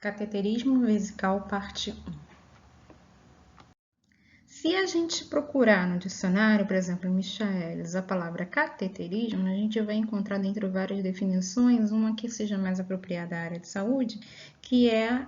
Cateterismo vesical, parte 1. Se a gente procurar no dicionário, por exemplo, em Michaelis, a palavra cateterismo, a gente vai encontrar dentre várias definições uma que seja mais apropriada à área de saúde, que é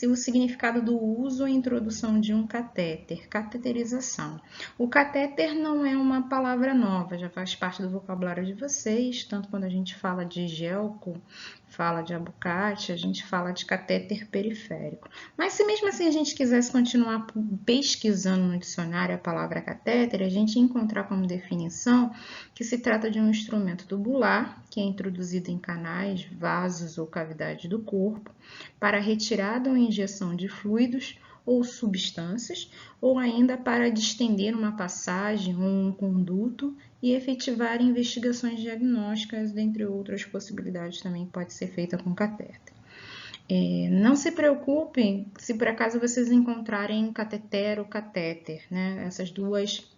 o significado do uso ou introdução de um catéter, cateterização. O catéter não é uma palavra nova, já faz parte do vocabulário de vocês, tanto quando a gente fala de gelco, fala de abucate, a gente fala de catéter periférico. Mas se mesmo assim a gente quisesse continuar pesquisando no dicionário a palavra catéter, a gente ia encontrar como definição que se trata de um instrumento tubular que é introduzido em canais, vasos ou cavidades do corpo para retirada ou injeção de fluidos ou substâncias, ou ainda para distender uma passagem ou um conduto e efetivar investigações diagnósticas, dentre outras possibilidades também pode ser feita com catéter. Não se preocupem se por acaso vocês encontrarem cateter ou catéter, né? Essas duas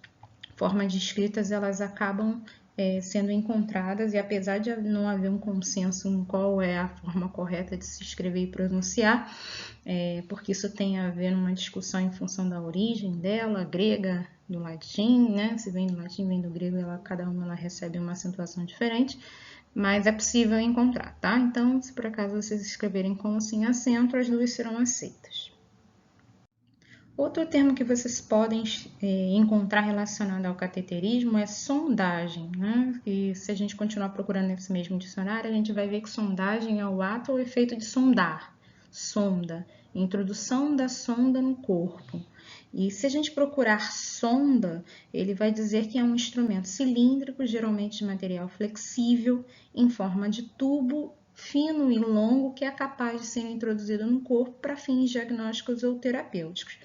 formas de escritas elas acabam sendo encontradas, e apesar de não haver um consenso em qual é a forma correta de se escrever e pronunciar, porque isso tem a ver numa discussão em função da origem dela, grega, do latim, né? Se vem do latim, vem do grego, cada uma ela recebe uma acentuação diferente, mas é possível encontrar, tá? Então, se por acaso vocês escreverem com sem acento, as duas serão aceitas. Outro termo que vocês podem encontrar relacionado ao cateterismo é sondagem, né? E se a gente continuar procurando nesse mesmo dicionário, a gente vai ver que sondagem é o ato ou efeito de sondar, sonda, introdução da sonda no corpo. E se a gente procurar sonda, ele vai dizer que é um instrumento cilíndrico, geralmente de material flexível, em forma de tubo, fino e longo, que é capaz de ser introduzido no corpo para fins diagnósticos ou terapêuticos.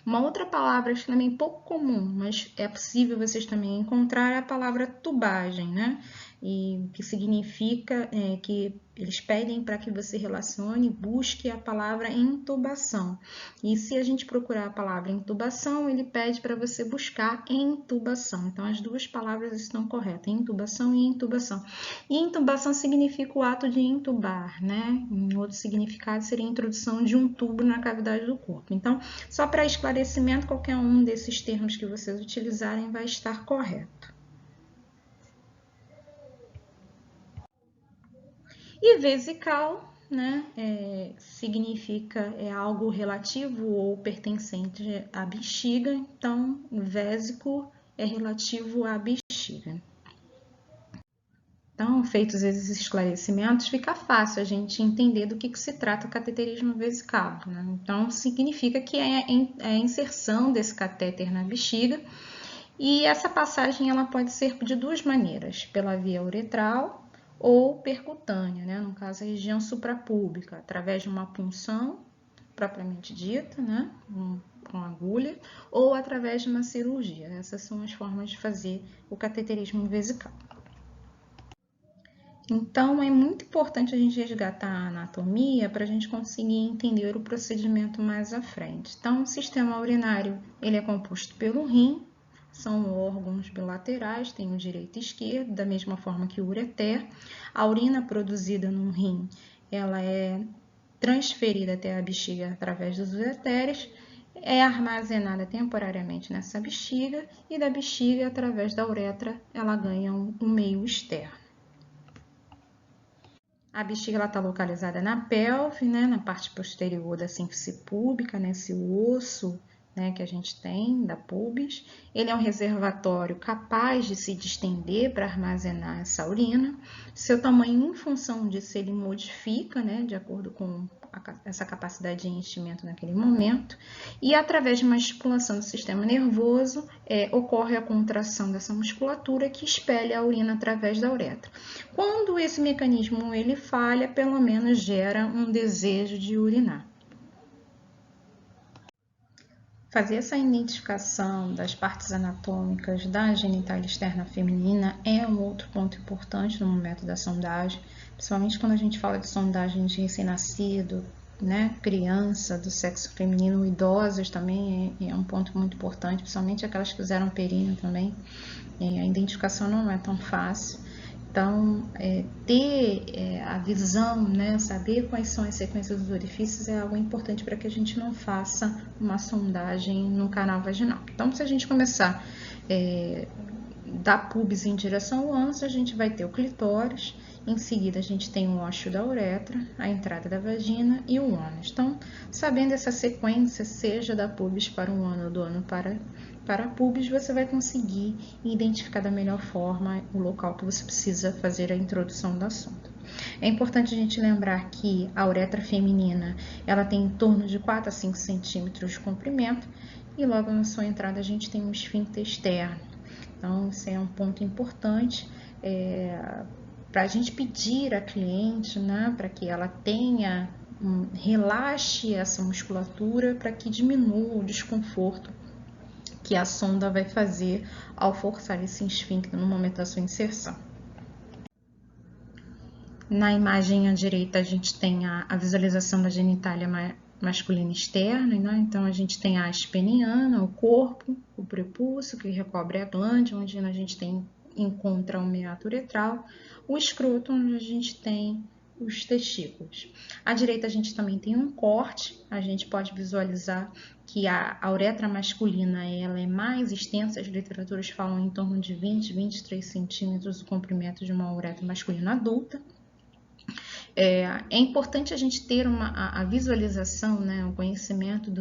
Uma outra palavra também pouco comum, mas é possível vocês também encontrar, é a palavra tubagem, né? E que significa que eles pedem para que você relacione, busque a palavra intubação. E se a gente procurar a palavra intubação, ele pede para você buscar intubação. Então, as duas palavras estão corretas, intubação e intubação. E intubação significa o ato de intubar, né? Em outro significado seria a introdução de um tubo na cavidade do corpo. Então, só para esclarecimento, qualquer um desses termos que vocês utilizarem vai estar correto. E vesical, né, significa algo relativo ou pertencente à bexiga, então vésico é relativo à bexiga. Então, feitos esses esclarecimentos, fica fácil a gente entender do que se trata o cateterismo vesical, né? Então, significa que é a inserção desse catéter na bexiga, e essa passagem ela pode ser de duas maneiras, pela via uretral ou percutânea, né? No caso, a região suprapúbica, através de uma punção propriamente dita, né? Com agulha, ou através de uma cirurgia. Essas são as formas de fazer o cateterismo vesical. Então, é muito importante a gente resgatar a anatomia para a gente conseguir entender o procedimento mais à frente. Então, o sistema urinário ele é composto pelo rim, são órgãos bilaterais, tem o direito e esquerdo, da mesma forma que o ureter. A urina produzida no rim, ela é transferida até a bexiga através dos ureteres, é armazenada temporariamente nessa bexiga, e da bexiga, através da uretra, ela ganha um meio externo. A bexiga está localizada na pelve, né, na parte posterior da síntese púbica, nesse osso, né, que a gente tem da pubis. Ele é um reservatório capaz de se distender para armazenar essa urina. Seu tamanho, em função disso, ele modifica, né, de acordo com essa capacidade de enchimento naquele momento, e através de uma estimulação do sistema nervoso, ocorre a contração dessa musculatura que expele a urina através da uretra. Quando esse mecanismo ele falha, pelo menos gera um desejo de urinar. Fazer essa identificação das partes anatômicas da genitália externa feminina é um outro ponto importante no método da sondagem, principalmente quando a gente fala de sondagem de recém-nascido, né, criança do sexo feminino, idosos também é um ponto muito importante, principalmente aquelas que fizeram períneo também. A identificação não é tão fácil. Então, ter a visão, né, saber quais são as sequências dos orifícios é algo importante para que a gente não faça uma sondagem no canal vaginal. Então, se a gente começar da pubis em direção ao ânus, a gente vai ter o clitóris, em seguida a gente tem o ósseo da uretra, a entrada da vagina e o ânus. Então, sabendo essa sequência, seja da pubis para o ânus ou do ânus para a pubis, você vai conseguir identificar da melhor forma o local que você precisa fazer a introdução da sonda. É importante a gente lembrar que a uretra feminina ela tem em torno de 4 a 5 centímetros de comprimento e logo na sua entrada a gente tem um esfíncter externo. Então, isso é um ponto importante para a gente pedir à cliente, né, para que ela relaxe essa musculatura para que diminua o desconforto que a sonda vai fazer ao forçar esse esfíncter no momento da sua inserção. Na imagem à direita, a gente tem a visualização da genitália masculina externa, né? Então a gente tem a haste peniana, o corpo, o prepúcio que recobre a glande, onde a gente encontra o meato uretral, o escroto, onde a gente tem os testículos. À direita a gente também tem um corte, a gente pode visualizar que a uretra masculina ela é mais extensa, as literaturas falam em torno de 20, 23 centímetros o comprimento de uma uretra masculina adulta. É importante a gente ter a visualização, né, o conhecimento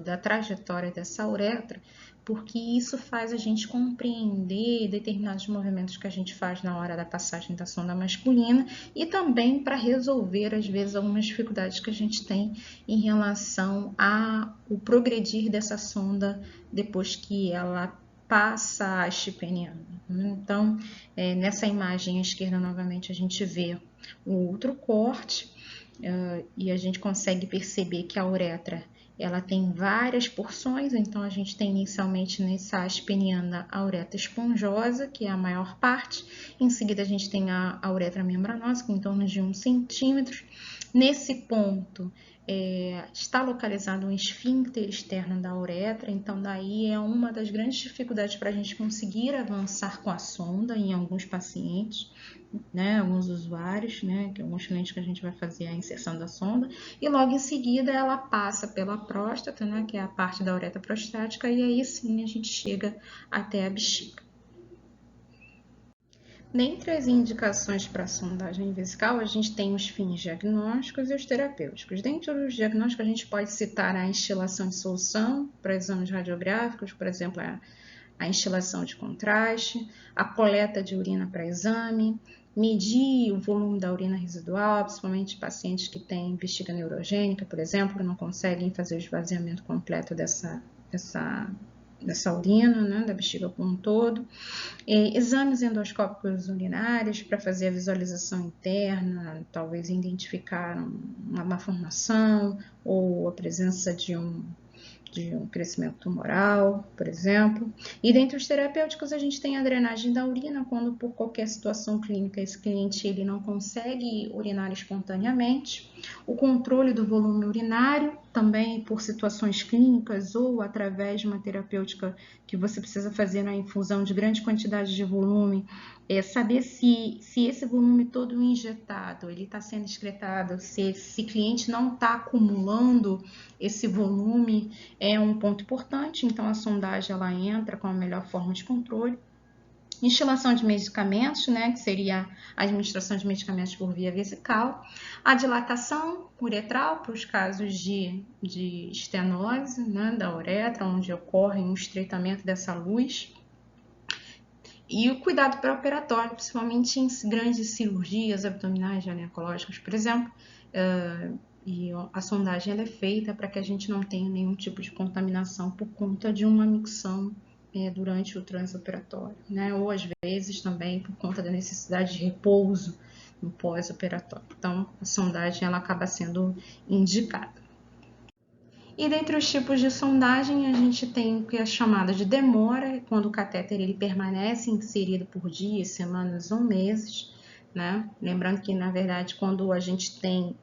da trajetória dessa uretra, porque isso faz a gente compreender determinados movimentos que a gente faz na hora da passagem da sonda masculina e também para resolver, às vezes, algumas dificuldades que a gente tem em relação ao progredir dessa sonda depois que ela passa a haste peniana. Então, nessa imagem à esquerda, novamente, a gente vê o outro corte e a gente consegue perceber que a uretra ela tem várias porções, então a gente tem inicialmente nessa haste peniana a uretra esponjosa, que é a maior parte, em seguida a gente tem a uretra membranosa, que é em torno de 1 centímetro. Nesse ponto está localizado um esfíncter externo da uretra, então daí é uma das grandes dificuldades para a gente conseguir avançar com a sonda em alguns pacientes, né, alguns usuários, né, que alguns clientes que a gente vai fazer a inserção da sonda, e logo em seguida ela passa pela próstata, né, que é a parte da uretra prostática, e aí sim a gente chega até a bexiga. Dentre as indicações para a sondagem vesical, a gente tem os fins diagnósticos e os terapêuticos. Dentre os diagnósticos, a gente pode citar a instilação de solução para exames radiográficos, por exemplo, a instilação de contraste, a coleta de urina para exame, medir o volume da urina residual, principalmente pacientes que têm bexiga neurogênica, por exemplo, não conseguem fazer o esvaziamento completo dessa urina, né, da bexiga como um todo. Exames endoscópicos urinários para fazer a visualização interna, talvez identificar uma malformação ou a presença de um crescimento tumoral, por exemplo. E dentre os terapêuticos a gente tem a drenagem da urina, quando por qualquer situação clínica esse cliente ele não consegue urinar espontaneamente. O controle do volume urinário, também por situações clínicas ou através de uma terapêutica que você precisa fazer na infusão de grande quantidade de volume, saber se esse volume todo injetado ele está sendo excretado, se esse cliente não está acumulando esse volume, é um ponto importante. Então a sondagem ela entra com a melhor forma de controle. Instilação de medicamentos, né, que seria a administração de medicamentos por via vesical. A dilatação uretral para os casos de estenose, né, da uretra, onde ocorre um estreitamento dessa luz. E o cuidado pré-operatório, principalmente em grandes cirurgias abdominais ginecológicas, por exemplo, e a sondagem ela é feita para que a gente não tenha nenhum tipo de contaminação por conta de uma micção durante o transoperatório, né? Ou às vezes também por conta da necessidade de repouso no pós-operatório. Então, a sondagem ela acaba sendo indicada. E dentre os tipos de sondagem, a gente tem o que é chamada de demora, quando o catéter ele permanece inserido por dias, semanas ou meses, né? Lembrando que, na verdade, quando a gente tem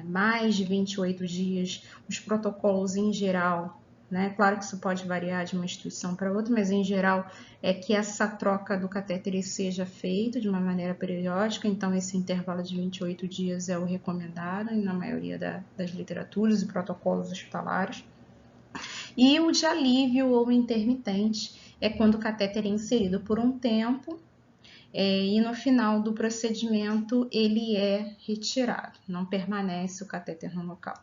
mais de 28 dias, os protocolos em geral né? Claro que isso pode variar de uma instituição para outra, mas em geral é que essa troca do catéter seja feita de uma maneira periódica, então esse intervalo de 28 dias é o recomendado na maioria das literaturas e protocolos hospitalares. E o de alívio ou intermitente é quando o catéter é inserido por um tempo e no final do procedimento ele é retirado, não permanece o catéter no local.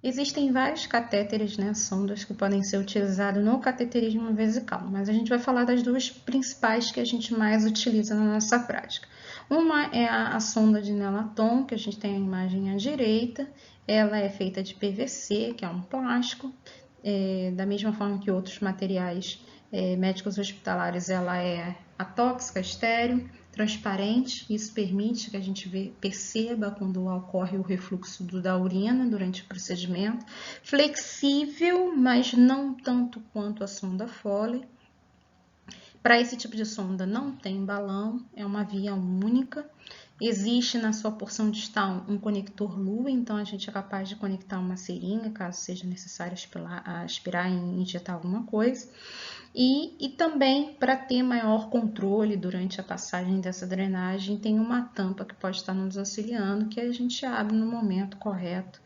Existem vários catéteres, né, sondas que podem ser utilizados no cateterismo vesical, mas a gente vai falar das duas principais que a gente mais utiliza na nossa prática. Uma é a sonda de Nelaton, que a gente tem a imagem à direita, ela é feita de PVC, que é um plástico, da mesma forma que outros materiais médicos hospitalares, ela é atóxica, estéril, transparente, isso permite que a gente perceba quando ocorre o refluxo da urina durante o procedimento, flexível, mas não tanto quanto a sonda Foley. Para esse tipo de sonda não tem balão, é uma via única. Existe na sua porção distal um conector lua, então a gente é capaz de conectar uma seringa, caso seja necessário aspirar e injetar alguma coisa. E também, para ter maior controle durante a passagem dessa drenagem, tem uma tampa que pode estar nos auxiliando, que a gente abre no momento correto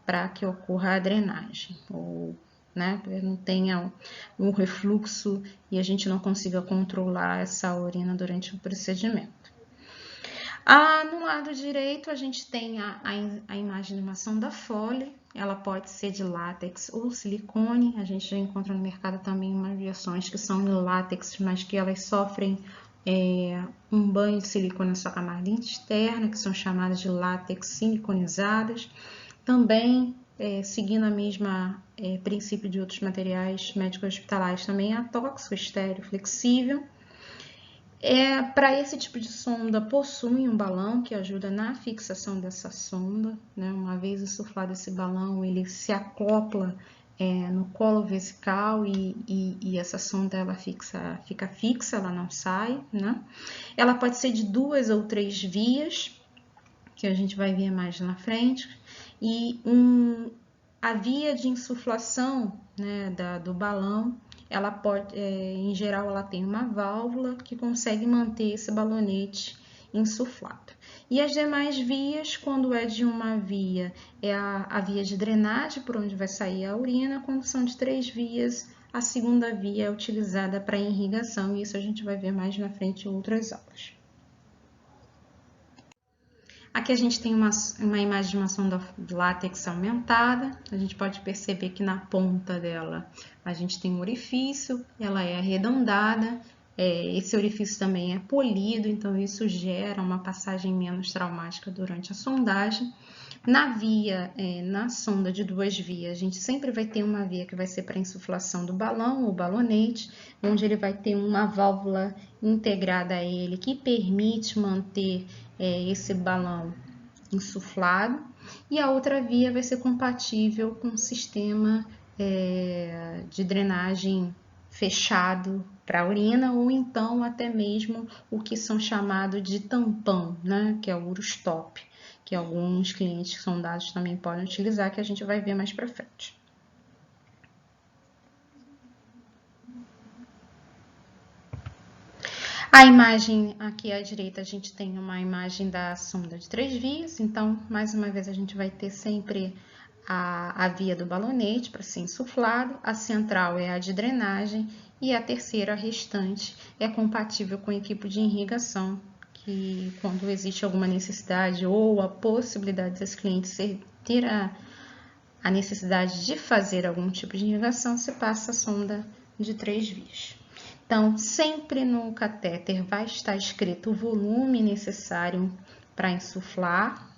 para que ocorra a drenagem, ou né, não tenha um refluxo e a gente não consiga controlar essa urina durante o procedimento. No lado direito, a gente tem a imagem de uma sonda Foley, ela pode ser de látex ou silicone, a gente já encontra no mercado também umas versões que são de látex, mas que elas sofrem um banho de silicone na sua camada externa, que são chamadas de látex siliconizadas. Também, seguindo a mesma princípio de outros materiais médicos hospitalares, também é tóxico, estéreo, flexível. Para esse tipo de sonda, possui um balão que ajuda na fixação dessa sonda, né? Uma vez insuflado esse balão, ele se acopla no colo vesical e essa sonda ela fica fixa, ela não sai, né? Ela pode ser de 2 ou 3 vias, que a gente vai ver mais na frente, e a via de insuflação, né, do balão, ela pode, em geral, ela tem uma válvula que consegue manter esse balonete insuflado. E as demais vias, quando é de uma via, é a via de drenagem, por onde vai sair a urina. Quando são de 3 vias, a segunda via é utilizada para irrigação, e isso a gente vai ver mais na frente em outras aulas. Aqui a gente tem uma imagem de uma sonda de látex aumentada. A gente pode perceber que na ponta dela a gente tem um orifício, ela é arredondada. Esse orifício também é polido, então isso gera uma passagem menos traumática durante a sondagem. Na sonda de 2 vias, a gente sempre vai ter uma via que vai ser para insuflação do balão ou balonete, onde ele vai ter uma válvula integrada a ele que permite manter esse balão insuflado, e a outra via vai ser compatível com o sistema de drenagem fechado para a urina, ou então até mesmo o que são chamados de tampão, né, que é o urostop, que alguns clientes sondados também podem utilizar, que a gente vai ver mais para frente. A imagem aqui à direita, a gente tem uma imagem da sonda de 3 vias, então, mais uma vez, a gente vai ter sempre a via do balonete para ser insuflado, a central é a de drenagem e a terceira, a restante, é compatível com o equipo de irrigação, que quando existe alguma necessidade ou a possibilidade desse cliente ter a necessidade de fazer algum tipo de irrigação, se passa a sonda de 3 vias. Então, sempre no catéter vai estar escrito o volume necessário para insuflar.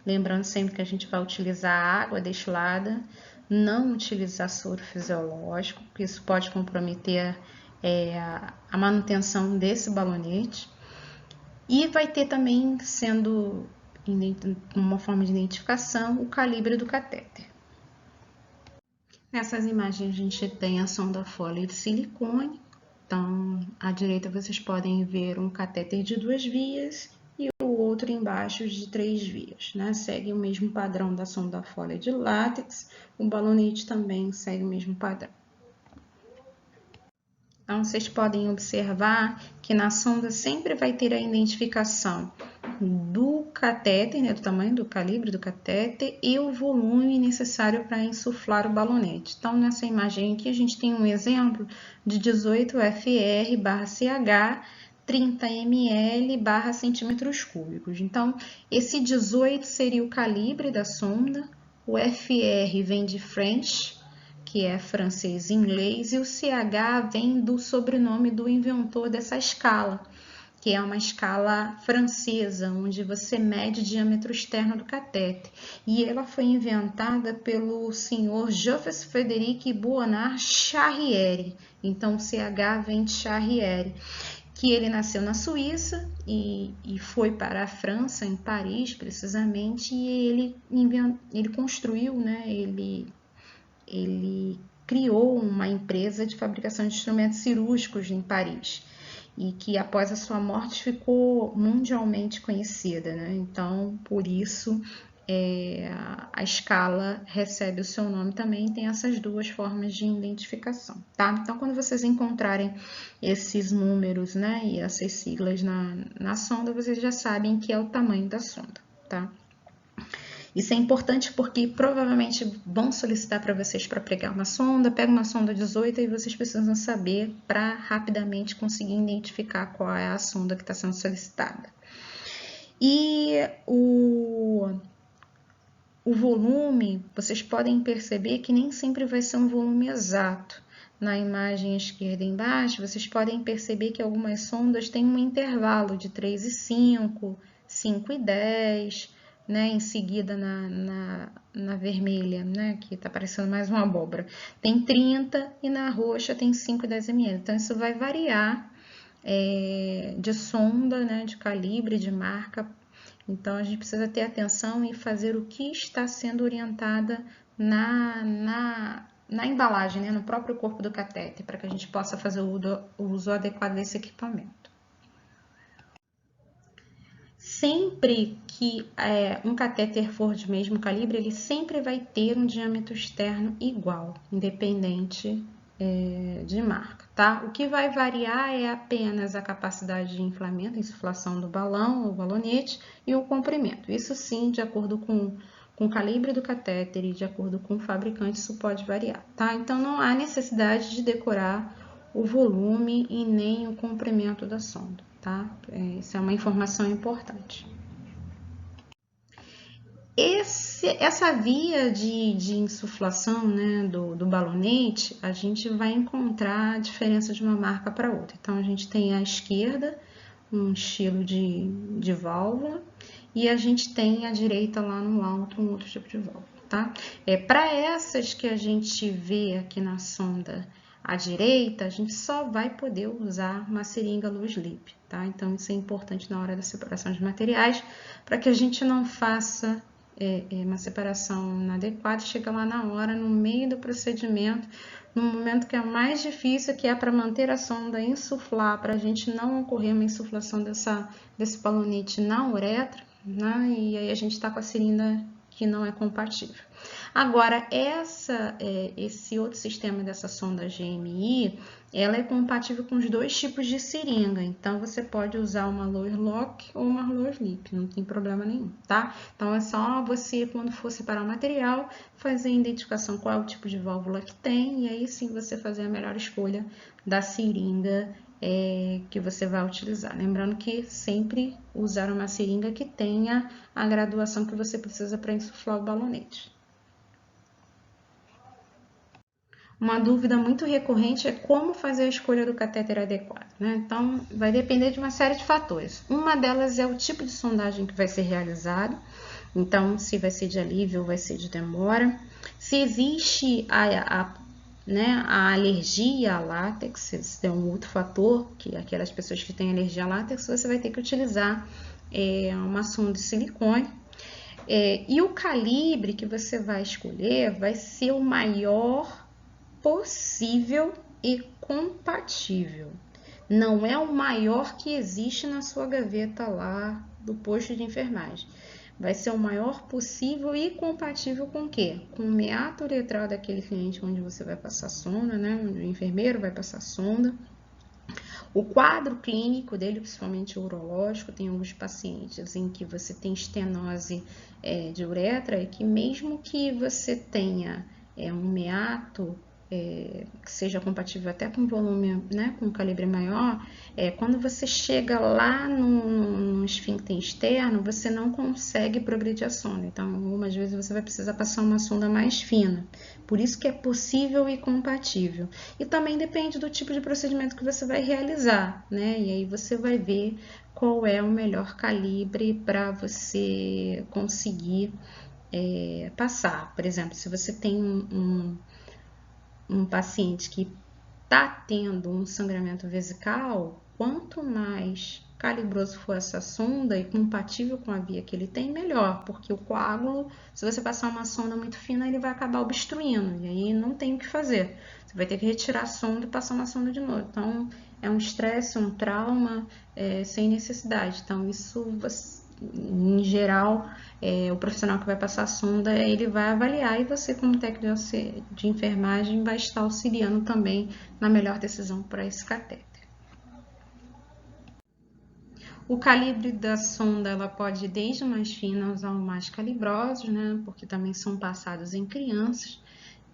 Lembrando sempre que a gente vai utilizar água destilada, não utilizar soro fisiológico, porque isso pode comprometer a manutenção desse balonete. E vai ter também, sendo uma forma de identificação, o calibre do catéter. Nessas imagens a gente tem a sonda Foley de silicone. Então, à direita vocês podem ver um catéter de 2 vias e o outro outro embaixo de 3 vias, né? Segue o mesmo padrão da sonda folha de látex, o balonete também segue o mesmo padrão. Então, vocês podem observar que na sonda sempre vai ter a identificação do catéter, né, do tamanho do calibre do catéter e o volume necessário para insuflar o balonete. Então, nessa imagem aqui, a gente tem um exemplo de 18 FR/CH 30 ml/centímetros cúbicos. Então, esse 18 seria o calibre da sonda, o FR vem de French, que é francês e inglês, e o CH vem do sobrenome do inventor dessa escala, que é uma escala francesa, onde você mede o diâmetro externo do catéter. E ela foi inventada pelo senhor Joseph-Frédéric Bonnard Charrière. Então, o CH vem de Charrière, que ele nasceu na Suíça e foi para a França, em Paris, precisamente, e ele construiu, né, ele criou uma empresa de fabricação de instrumentos cirúrgicos em Paris e que após a sua morte ficou mundialmente conhecida, né? Então, por isso, a escala recebe o seu nome também, tem essas duas formas de identificação, tá? Então, quando vocês encontrarem esses números, né, e essas siglas na sonda, vocês já sabem que é o tamanho da sonda, tá? Isso é importante porque provavelmente vão solicitar para vocês para pregar uma sonda, pega uma sonda 18 e vocês precisam saber para rapidamente conseguir identificar qual é a sonda que está sendo solicitada. E o volume, vocês podem perceber que nem sempre vai ser um volume exato. Na imagem esquerda embaixo, vocês podem perceber que algumas sondas têm um intervalo de 3,5, 5,10, né? Em seguida na vermelha, né? Que tá parecendo mais uma abóbora, tem 30 e na roxa tem 5,10 ml. Então, isso vai variar de sonda, né? De calibre, de marca. Então, a gente precisa ter atenção e fazer o que está sendo orientada na embalagem, né, no próprio corpo do catéter, para que a gente possa fazer o uso adequado desse equipamento. Sempre que um catéter for de mesmo calibre, ele sempre vai ter um diâmetro externo igual, independente de marca, tá? O que vai variar é apenas a capacidade de inflamento, insuflação do balão ou balonete e o comprimento. Isso sim, de acordo com o calibre do catéter e de acordo com o fabricante, isso pode variar, tá? Então, não há necessidade de decorar o volume e nem o comprimento da sonda, tá? Isso é uma informação importante. Essa via de insuflação, né, do balonete, a gente vai encontrar a diferença de uma marca para outra. Então, a gente tem à esquerda um estilo de válvula e a gente tem à direita lá no alto um outro tipo de válvula, tá? Para essas que a gente vê aqui na sonda à direita, a gente só vai poder usar uma seringa low slip, tá? Então, isso é importante na hora da separação de materiais, para que a gente não faça uma separação inadequada, chega lá na hora, no meio do procedimento, no momento que é mais difícil, que é para manter a sonda insuflar, para a gente não ocorrer uma insuflação desse balonete na uretra, né? E aí a gente está com a seringa que não é compatível. Agora, esse outro sistema dessa sonda GMI, ela é compatível com os dois tipos de seringa, então você pode usar uma lower lock ou uma lower slip, não tem problema nenhum, tá? Então, é só você, quando for separar o material, fazer a identificação qual é o tipo de válvula que tem, e aí sim você fazer a melhor escolha da seringa que você vai utilizar. Lembrando que sempre usar uma seringa que tenha a graduação que você precisa para insuflar o balonete. Uma dúvida muito recorrente é como fazer a escolha do catéter adequado, né? Então, vai depender de uma série de fatores. Uma delas é o tipo de sondagem que vai ser realizado. Então, se vai ser de alívio ou vai ser de demora. Se existe a alergia a látex, esse é um outro fator, que aquelas pessoas que têm alergia a látex, você vai ter que utilizar uma sonda de silicone. E o calibre que você vai escolher vai ser o maior possível e compatível. Não é o maior que existe na sua gaveta lá do posto de enfermagem. Vai ser o maior possível e compatível com o quê? Com o meato uretral daquele cliente onde você vai passar sonda, né? Onde o enfermeiro vai passar sonda. O quadro clínico dele, principalmente urológico, tem alguns pacientes em que você tem estenose de uretra e que mesmo que você tenha um meato que seja compatível até com volume, né, com calibre maior, quando você chega lá no esfíncter externo, você não consegue progredir a sonda. Então, algumas vezes você vai precisar passar uma sonda mais fina. Por isso que é possível e compatível. E também depende do tipo de procedimento que você vai realizar, né? E aí você vai ver qual é o melhor calibre para você conseguir passar. Por exemplo, se você tem um paciente que está tendo um sangramento vesical, quanto mais calibroso for essa sonda e compatível com a via que ele tem, melhor, porque o coágulo, se você passar uma sonda muito fina, ele vai acabar obstruindo, e aí não tem o que fazer. Você vai ter que retirar a sonda e passar uma sonda de novo. Então, é um estresse, um trauma sem necessidade. Então, isso, em geral, o profissional que vai passar a sonda, ele vai avaliar e você, como técnico de enfermagem, vai estar auxiliando também na melhor decisão para esse catéter. O calibre da sonda, ela pode ir desde mais finas ao mais calibrosos, né? Porque também são passados em crianças.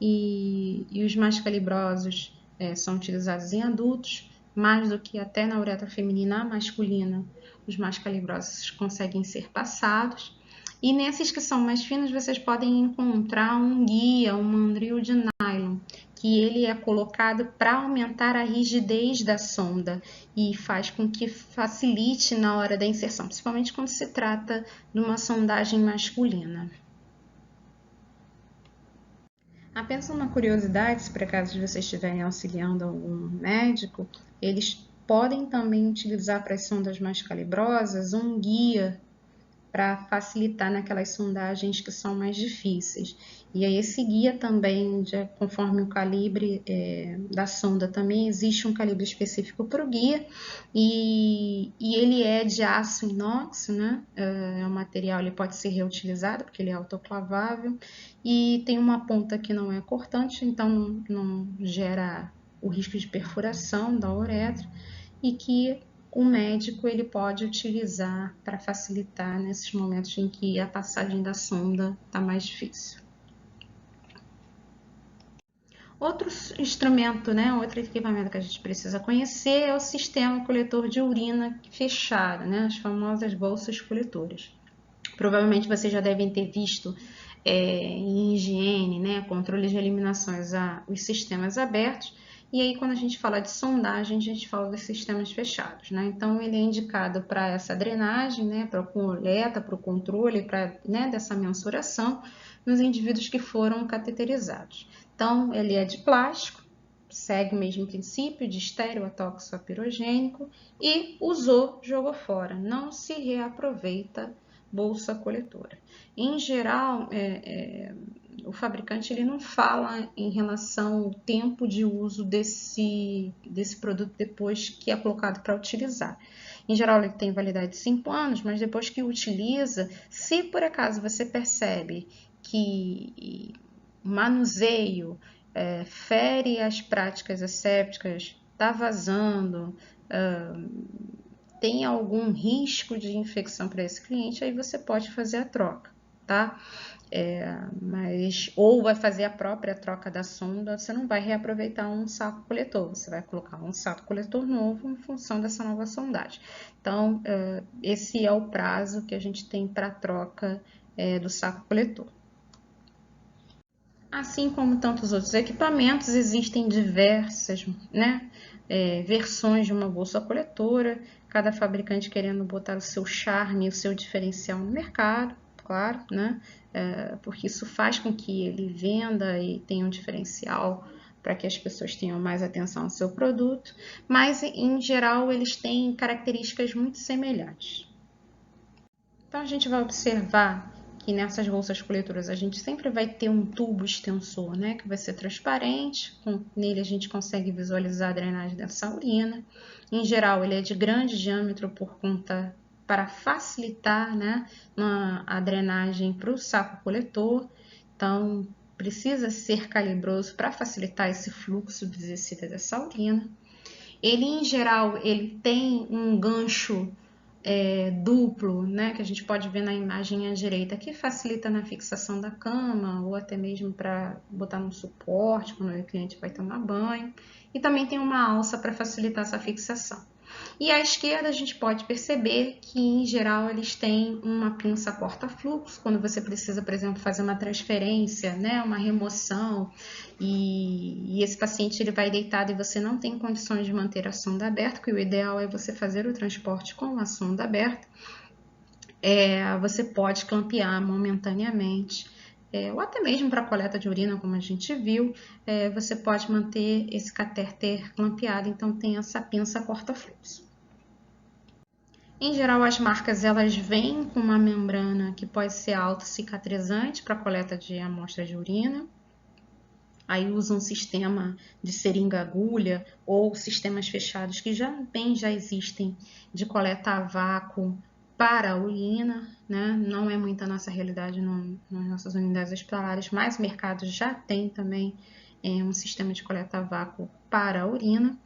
E os mais calibrosos são utilizados em adultos, mais do que até na uretra feminina, a masculina, os mais calibrosos conseguem ser passados. E nesses que são mais finos, vocês podem encontrar um guia, um mandril de nylon, que ele é colocado para aumentar a rigidez da sonda e faz com que facilite na hora da inserção, principalmente quando se trata de uma sondagem masculina. Apenas uma curiosidade, se por acaso vocês estiverem auxiliando algum médico, eles podem também utilizar para as sondas mais calibrosas um guia para facilitar naquelas sondagens que são mais difíceis. E aí esse guia também, conforme o calibre da sonda, também existe um calibre específico para o guia e ele é de aço inox, né? O material ele pode ser reutilizado porque ele é autoclavável e tem uma ponta que não é cortante, então não gera o risco de perfuração da uretra e que o médico ele pode utilizar para facilitar nesses momentos em que a passagem da sonda está mais difícil. Outro instrumento, né, outro equipamento que a gente precisa conhecer é o sistema coletor de urina fechado, né, as famosas bolsas coletoras. Provavelmente vocês já devem ter visto em higiene, né, controle de eliminações, os sistemas abertos. E aí, quando a gente fala de sondagem, a gente fala dos sistemas fechados, né? Então, ele é indicado para essa drenagem, né? Para a coleta, para o controle, dessa mensuração nos indivíduos que foram cateterizados. Então, ele é de plástico, segue o mesmo princípio de estéreo a tóxico a pirogênico e usou, jogou fora, não se reaproveita bolsa coletora. Em geral, o fabricante ele não fala em relação ao tempo de uso desse produto depois que é colocado para utilizar. Em geral, ele tem validade de 5 anos, mas depois que utiliza, se por acaso você percebe que o manuseio fere as práticas assépticas, está vazando, tem algum risco de infecção para esse cliente, aí você pode fazer a troca, tá? Ou vai fazer a própria troca da sonda, você não vai reaproveitar um saco coletor, você vai colocar um saco coletor novo em função dessa nova sondagem. Então, esse é o prazo que a gente tem para a troca do saco coletor. Assim como tantos outros equipamentos, existem diversas, né, versões de uma bolsa coletora, cada fabricante querendo botar o seu charme, o seu diferencial no mercado, claro, né, porque isso faz com que ele venda e tenha um diferencial para que as pessoas tenham mais atenção ao seu produto, mas em geral eles têm características muito semelhantes. Então a gente vai observar que nessas bolsas coletoras a gente sempre vai ter um tubo extensor, né, que vai ser transparente, nele a gente consegue visualizar a drenagem dessa urina. Em geral, ele é de grande diâmetro por conta para facilitar, né, a drenagem para o saco coletor. Então, precisa ser calibroso para facilitar esse fluxo de descida dessa urina. Ele, em geral, ele tem um gancho duplo, né, que a gente pode ver na imagem à direita, que facilita na fixação da cama ou até mesmo para botar no suporte quando o cliente vai tomar banho. E também tem uma alça para facilitar essa fixação. E à esquerda a gente pode perceber que, em geral, eles têm uma pinça corta-fluxo, quando você precisa, por exemplo, fazer uma transferência, né, uma remoção, e esse paciente ele vai deitado e você não tem condições de manter a sonda aberta, que o ideal é você fazer o transporte com a sonda aberta. Você pode clampear momentaneamente, ou até mesmo para coleta de urina, como a gente viu, você pode manter esse catéter clampeado, então tem essa pinça corta-fluxo. Em geral, as marcas elas vêm com uma membrana que pode ser autocicatrizante para coleta de amostra de urina. Aí usa um sistema de seringa-agulha ou sistemas fechados que já existem de coleta a vácuo para a urina, né? Não é muito a nossa realidade nas nossas unidades hospitalares, mas o mercado já tem também um sistema de coleta a vácuo para a urina.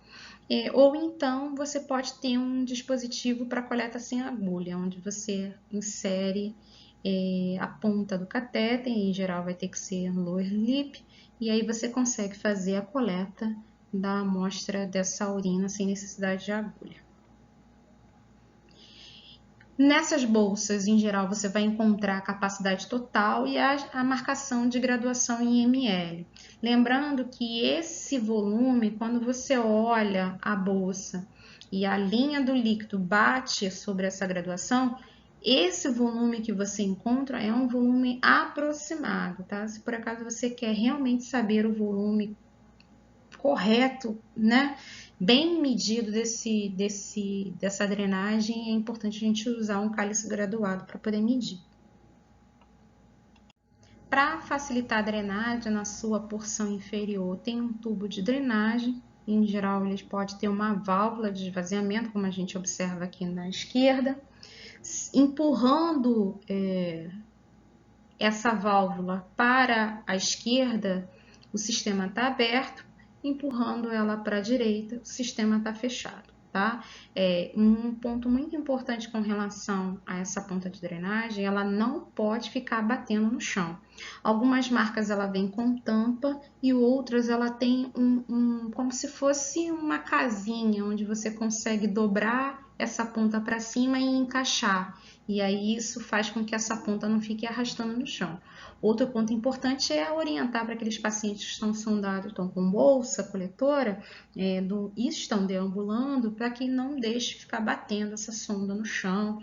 Ou então você pode ter um dispositivo para coleta sem agulha, onde você insere a ponta do catéter, em geral vai ter que ser lower lip, e aí você consegue fazer a coleta da amostra dessa urina sem necessidade de agulha. Nessas bolsas, em geral, você vai encontrar a capacidade total e a marcação de graduação em ml. Lembrando que esse volume, quando você olha a bolsa e a linha do líquido bate sobre essa graduação, esse volume que você encontra é um volume aproximado, tá? Se por acaso você quer realmente saber o volume correto, né, bem medido dessa drenagem, é importante a gente usar um cálice graduado para poder medir. Para facilitar a drenagem na sua porção inferior, tem um tubo de drenagem. Em geral, ele pode ter uma válvula de esvaziamento, como a gente observa aqui na esquerda. Empurrando essa válvula para a esquerda, o sistema está aberto. Empurrando ela para a direita, o sistema está fechado, tá? Um ponto muito importante com relação a essa ponta de drenagem, ela não pode ficar batendo no chão. Algumas marcas ela vem com tampa e outras ela tem como se fosse uma casinha onde você consegue dobrar essa ponta para cima e encaixar. E aí isso faz com que essa ponta não fique arrastando no chão. Outro ponto importante é orientar para aqueles pacientes que estão sondados, estão com bolsa coletora e estão deambulando, para que não deixe ficar batendo essa sonda no chão,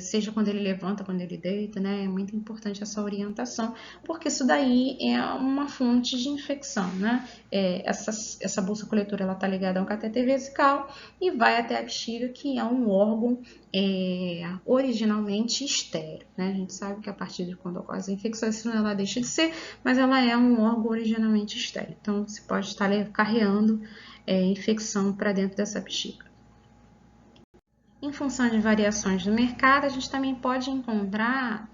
seja quando ele levanta, quando ele deita, né? É muito importante essa orientação, porque isso daí é uma fonte de infecção, né? Essa bolsa coletora ela está ligada a um cateter vesical e vai até a bexiga, que é um órgão originalmente estéril, né? A gente sabe que a partir de quando ocorre a infecção, isso ela deixa de ser, mas ela é um órgão originalmente estéril. Então, você pode estar carreando infecção para dentro dessa bexiga. Em função de variações do mercado, a gente também pode encontrar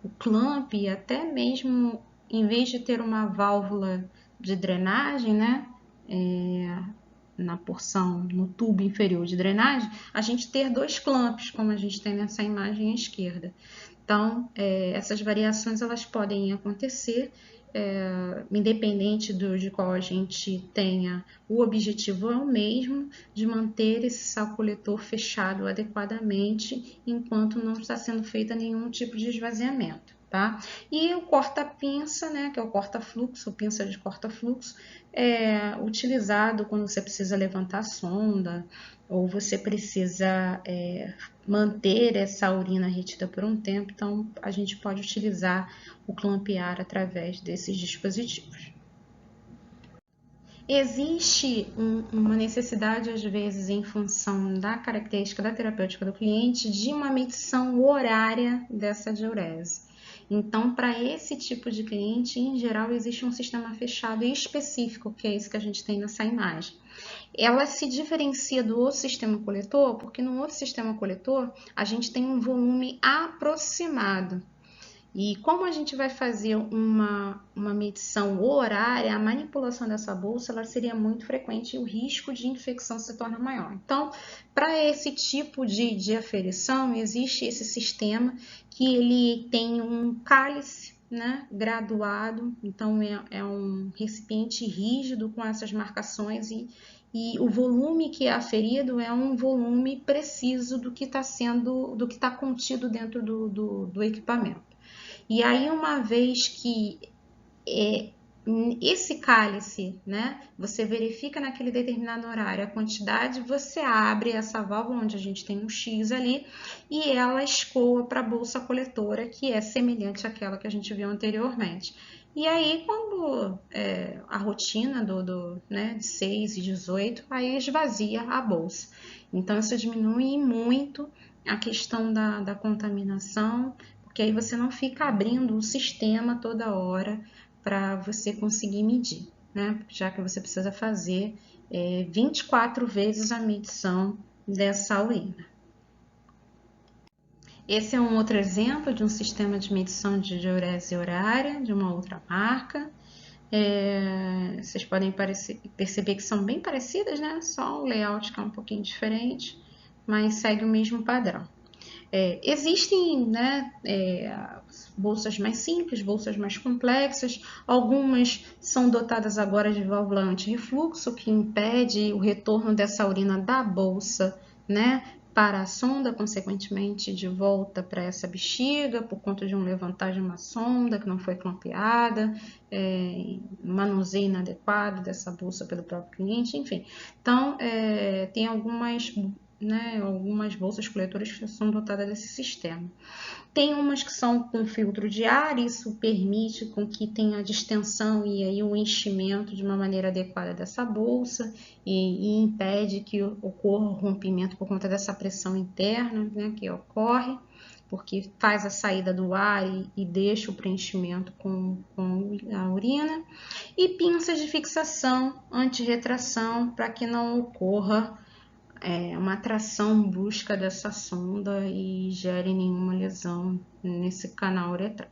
o clamp, e até mesmo, em vez de ter uma válvula de drenagem, né, na porção, no tubo inferior de drenagem, a gente ter dois clamps, como a gente tem nessa imagem à esquerda. Então, essas variações elas podem acontecer, independente de qual a gente tenha, o objetivo é o mesmo, de manter esse saco coletor fechado adequadamente, enquanto não está sendo feito nenhum tipo de esvaziamento. Tá? E o corta-pinça, né, que é o corta-fluxo, pinça de corta-fluxo, é utilizado quando você precisa levantar a sonda ou você precisa manter essa urina retida por um tempo, então a gente pode utilizar o clampear através desses dispositivos. Existe uma necessidade, às vezes, em função da característica da terapêutica do cliente, de uma medição horária dessa diurese. Então, para esse tipo de cliente, em geral, existe um sistema fechado e específico, que é esse que a gente tem nessa imagem. ela se diferencia do outro sistema coletor, porque no outro sistema coletor a gente tem um volume aproximado. E como a gente vai fazer uma medição horária, a manipulação dessa bolsa ela seria muito frequente e o risco de infecção se torna maior. Então, para esse tipo de aferição, existe esse sistema que ele tem um cálice, né, graduado, então é um recipiente rígido com essas marcações e o volume que é aferido é um volume preciso do que está contido dentro do equipamento. E aí, uma vez que esse cálice, né, você verifica naquele determinado horário a quantidade, você abre essa válvula onde a gente tem um X ali e ela escoa para a bolsa coletora, que é semelhante àquela que a gente viu anteriormente. E aí, quando a rotina né, de 6 e 18, aí esvazia a bolsa. Então, isso diminui muito a questão da contaminação, porque aí você não fica abrindo o sistema toda hora para você conseguir medir, né? Já que você precisa fazer 24 vezes a medição dessa urina. Esse é um outro exemplo de um sistema de medição de diurese horária de uma outra marca. Vocês podem perceber que são bem parecidas, né? Só o layout que é um pouquinho diferente, mas segue o mesmo padrão. Existem, né, bolsas mais simples, bolsas mais complexas, algumas são dotadas agora de válvula anti-refluxo, que impede o retorno dessa urina da bolsa, né, para a sonda, consequentemente de volta para essa bexiga, por conta de um levantar de uma sonda que não foi clampeada, manuseio inadequado dessa bolsa pelo próprio cliente, enfim. Então, tem algumas bolsas coletoras que são dotadas desse sistema. Tem umas que são com filtro de ar, isso permite com que tenha a distensão e aí o enchimento de uma maneira adequada dessa bolsa e impede que ocorra o rompimento por conta dessa pressão interna, né, que ocorre, porque faz a saída do ar e deixa o preenchimento com a urina. E pinças de fixação anti-retração para que não ocorra uma tração brusca dessa sonda e gere nenhuma lesão nesse canal uretral.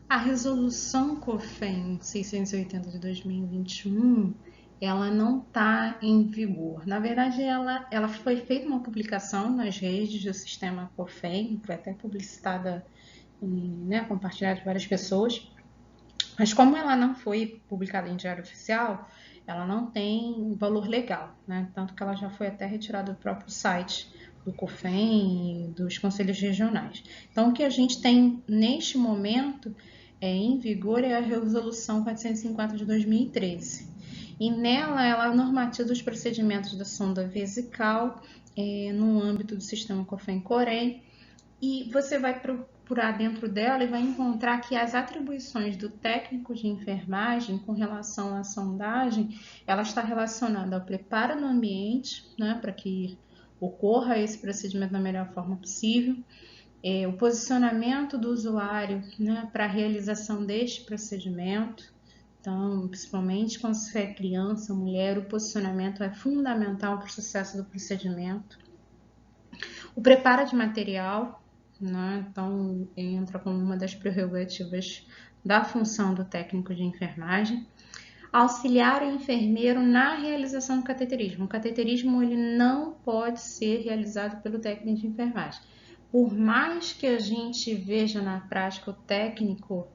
A resolução COFEN 680 de 2021, ela não está em vigor. Na verdade, ela foi feita uma publicação nas redes do sistema COFEN, foi até publicitada, né, compartilhada de várias pessoas, mas como ela não foi publicada em diário oficial, ela não tem valor legal, né? Tanto que ela já foi até retirada do próprio site do COFEN e dos conselhos regionais. Então, o que a gente tem neste momento em vigor é a Resolução 450 de 2013. E nela, ela normatiza os procedimentos da sonda vesical no âmbito do sistema COFEN-COREM, e você vai procurar dentro dela e vai encontrar que as atribuições do técnico de enfermagem com relação à sondagem, ela está relacionada ao preparo no ambiente, né, para que ocorra esse procedimento da melhor forma possível, o posicionamento do usuário, né, para a realização deste procedimento. Então, principalmente quando você é criança, mulher, o posicionamento é fundamental para o sucesso do procedimento. O preparo de material, né? Então, entra como uma das prerrogativas da função do técnico de enfermagem. Auxiliar o enfermeiro na realização do cateterismo. O cateterismo ele não pode ser realizado pelo técnico de enfermagem. Por mais que a gente veja na prática o técnico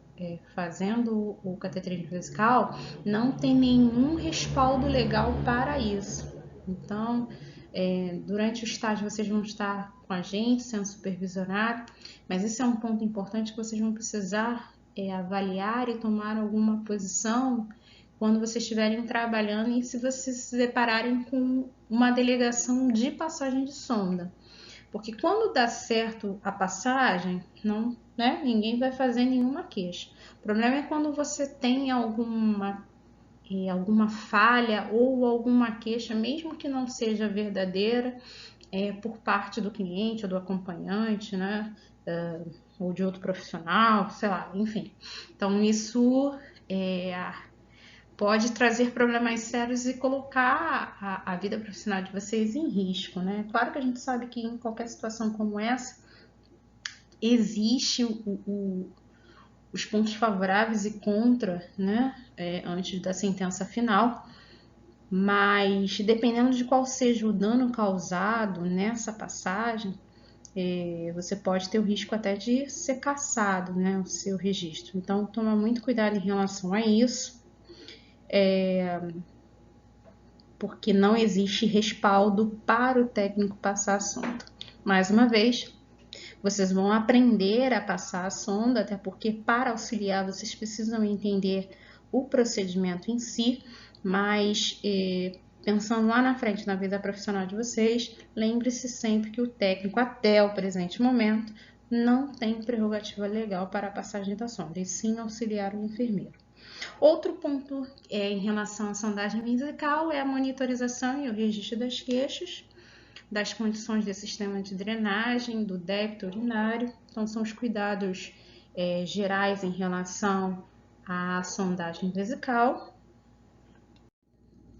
fazendo o cateterismo vesical, não tem nenhum respaldo legal para isso. Então, durante o estágio vocês vão estar com a gente, sendo supervisionado, mas esse é um ponto importante que vocês vão precisar avaliar e tomar alguma posição quando vocês estiverem trabalhando e se vocês se depararem com uma delegação de passagem de sonda. Porque quando dá certo a passagem, não, né, ninguém vai fazer nenhuma queixa. O problema é quando você tem alguma falha ou alguma queixa, mesmo que não seja verdadeira, por parte do cliente ou do acompanhante, né, ou de outro profissional, sei lá, enfim. Então, isso pode trazer problemas sérios e colocar a vida profissional de vocês em risco, né? Claro que a gente sabe que em qualquer situação como essa, existe os pontos favoráveis e contra, né? Antes da sentença final, mas dependendo de qual seja o dano causado nessa passagem, você pode ter o risco até de ser cassado, né, o seu registro. Então, toma muito cuidado em relação a isso, porque não existe respaldo para o técnico passar a sonda. Mais uma vez, vocês vão aprender a passar a sonda, até porque para auxiliar vocês precisam entender o procedimento em si, mas pensando lá na frente na vida profissional de vocês, lembre-se sempre que o técnico, até o presente momento, não tem prerrogativa legal para a passagem da sonda, e sim auxiliar o enfermeiro. Outro ponto em relação à sondagem vesical é a monitorização e o registro das queixas, das condições do sistema de drenagem, do débito urinário. Então, são os cuidados gerais em relação à sondagem vesical.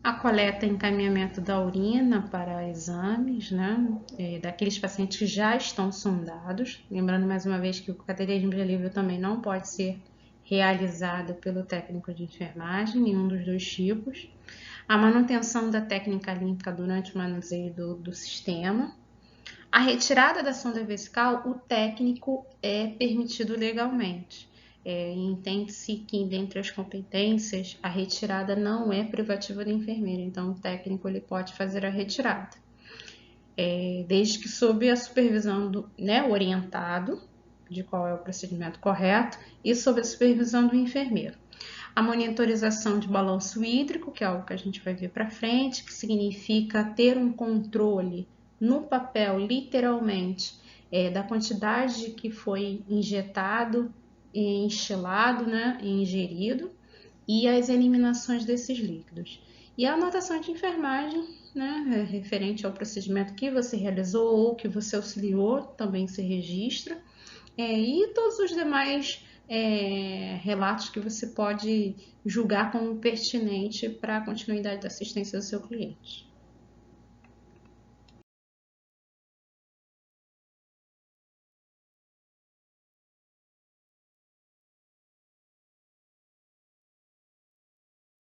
A coleta e encaminhamento da urina para exames, né, daqueles pacientes que já estão sondados. Lembrando mais uma vez que o cateterismo de alívio também não pode ser realizado pelo técnico de enfermagem, nenhum dos dois tipos. A manutenção da técnica límpica durante o manuseio do sistema. A retirada da sonda vesical, o técnico é permitido legalmente. Entende-se que, dentre as competências, a retirada não é privativa do enfermeiro, então o técnico ele pode fazer a retirada, desde que sob a supervisão do orientado, de qual é o procedimento correto, e sob a supervisão do enfermeiro. A monitorização de balanço hídrico, que é algo que a gente vai ver para frente, que significa ter um controle no papel, literalmente, da quantidade que foi injetado, instilado, né, ingerido, e as eliminações desses líquidos. E a anotação de enfermagem, né, referente ao procedimento que você realizou ou que você auxiliou, também se registra. E todos os demais relatos que você pode julgar como pertinente para a continuidade da assistência do seu cliente.